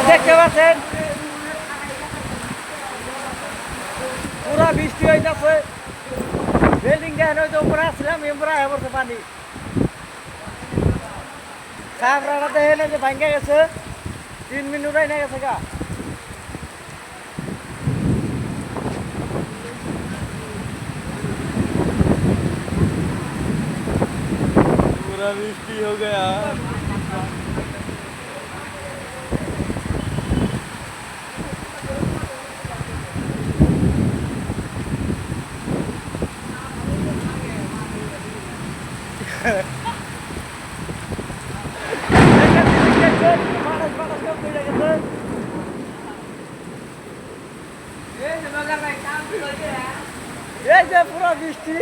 দেখতে পাচ্ছেন পুরা বৃষ্টি হইতেছে। বিল্ডিং দেখেন ওই তো উপরে আসছিলাম এমরা পড়ছে পানি। খাবরাটা দেখেন যে ভাঙ্গা গেছে 3 মিনিট উড়াই গেছে গা। पूरा मिस्टी हो गया। এই যে পুরো বৃষ্টি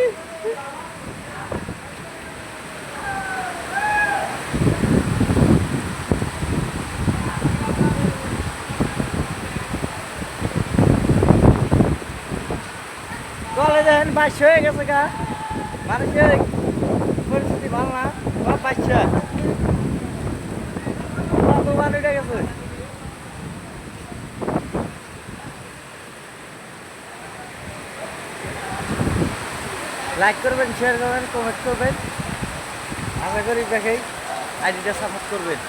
কলে দেখেন বাইশ হয়ে গেছে গা। মানুষের পরিস্থিতি ভালো না, সব বাইশা মানুষ উঠে গেছে। লাইক করবেন, শেয়ার করবেন, কমেন্ট করবেন, আশা করি দেখেই আইডিটা সাপোর্ট করবেন।